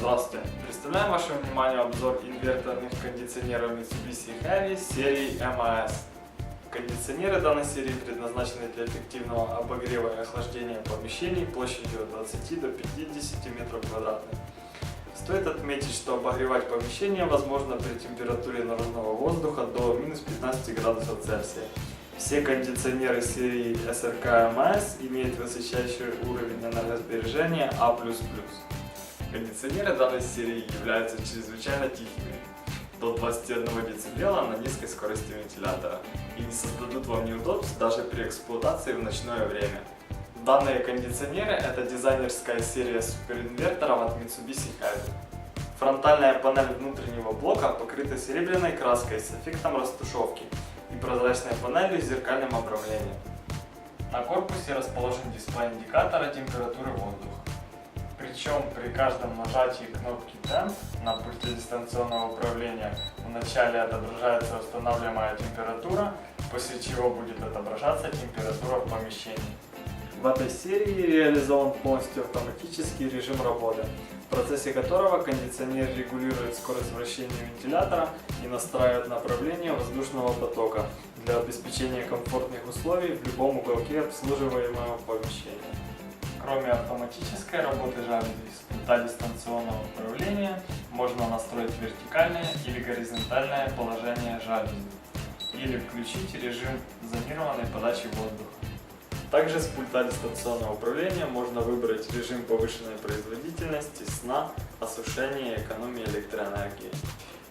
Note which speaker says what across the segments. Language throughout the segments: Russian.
Speaker 1: Здравствуйте! Представляем вашему вниманию обзор инверторных кондиционеров Mitsubishi Heavy серии MAS. Кондиционеры данной серии предназначены для эффективного обогрева и охлаждения помещений площадью от 20 до 50 метров квадратных. Стоит отметить, что обогревать помещение возможно при температуре наружного воздуха до минус 15 градусов Цельсия. Все кондиционеры серии SRK MAS имеют высочайший уровень энергосбережения А++. Кондиционеры данной серии являются чрезвычайно тихими, до 21 дБ на низкой скорости вентилятора, и не создадут вам неудобств даже при эксплуатации в ночное время. Данные кондиционеры — это дизайнерская серия суперинверторов от Mitsubishi Heavy. Фронтальная панель внутреннего блока покрыта серебряной краской с эффектом растушевки и прозрачной панелью с зеркальным обрамлением. На корпусе расположен дисплей индикатора температуры воздуха. Причем при каждом нажатии кнопки Temp на пульте дистанционного управления вначале отображается устанавливаемая температура, после чего будет отображаться температура в помещении. В этой серии реализован полностью автоматический режим работы, в процессе которого кондиционер регулирует скорость вращения вентилятора и настраивает направление воздушного потока для обеспечения комфортных условий в любом уголке обслуживаемого помещения. Кроме автоматической работы жалюзи, с пульта дистанционного управления можно настроить вертикальное или горизонтальное положение жалюзи или включить режим зонированной подачи воздуха. Также с пульта дистанционного управления можно выбрать режим повышенной производительности, сна, осушения и экономии электроэнергии.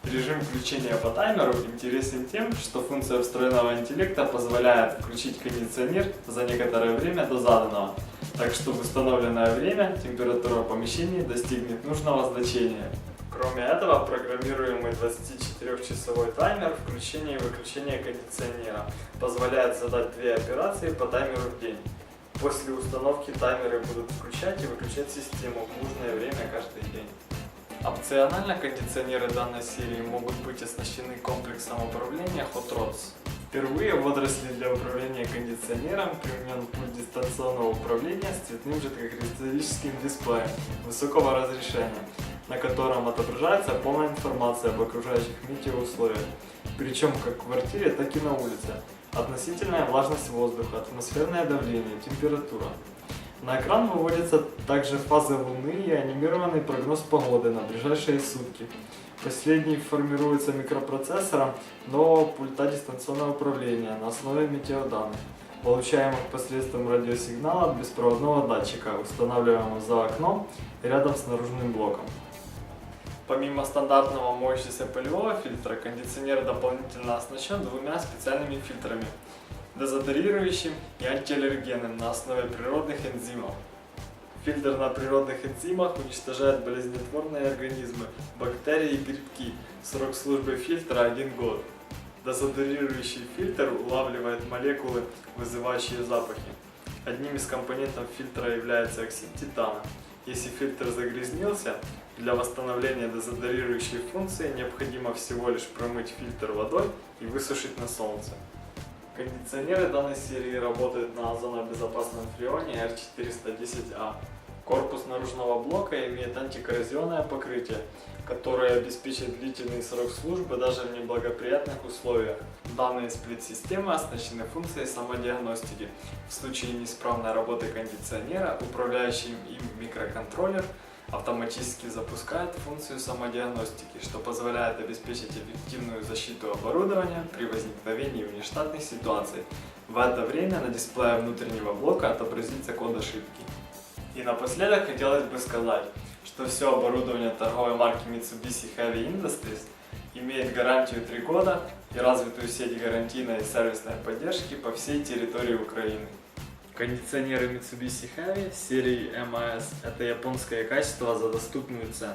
Speaker 1: Режим включения по таймеру интересен тем, что функция встроенного интеллекта позволяет включить кондиционер за некоторое время до заданного, так что в установленное время температура помещения достигнет нужного значения. Кроме этого, программируемый 24-часовой таймер включения и выключения кондиционера позволяет задать 2 операции по таймеру в день. После установки таймеры будут включать и выключать систему в нужное время каждый день. Опционально кондиционеры данной серии могут быть оснащены комплексом управления Hot Rods. Впервые в отрасли для управления кондиционером применен пульт дистанционного управления с цветным жидкокристаллическим дисплеем высокого разрешения, на котором отображается полная информация об окружающих метеоусловиях, причем как в квартире, так и на улице, относительная влажность воздуха, атмосферное давление, температура. На экран выводятся также фазы Луны и анимированный прогноз погоды на ближайшие сутки. Последний формируется микропроцессором нового пульта дистанционного управления на основе метеоданных, получаемых посредством радиосигнала от беспроводного датчика, устанавливаемого за окном рядом с наружным блоком. Помимо стандартного моющегося полевого фильтра, кондиционер дополнительно оснащен 2 специальными фильтрами – дезодорирующим и антиаллергенным на основе природных энзимов. Фильтр на природных энзимах уничтожает болезнетворные организмы, бактерии и грибки. Срок службы фильтра 1 год. Дезодорирующий фильтр улавливает молекулы, вызывающие запахи. Одним из компонентов фильтра является оксид титана. Если фильтр загрязнился, для восстановления дезодорирующей функции необходимо всего лишь промыть фильтр водой и высушить на солнце. Кондиционеры данной серии работают на озонобезопасном фреоне R410A. Корпус наружного блока имеет антикоррозионное покрытие, которое обеспечит длительный срок службы даже в неблагоприятных условиях. Данные сплит-системы оснащены функцией самодиагностики. В случае неисправной работы кондиционера, управляющий им микроконтроллер автоматически запускает функцию самодиагностики, что позволяет обеспечить эффективную защиту оборудования при возникновении внештатных ситуаций. В это время на дисплее внутреннего блока отобразится код ошибки. И напоследок хотелось бы сказать, что все оборудование торговой марки Mitsubishi Heavy Industries имеет гарантию 3 года и развитую сеть гарантийной и сервисной поддержки по всей территории Украины. Кондиционеры Mitsubishi Heavy серии MAS – это японское качество за доступную цену.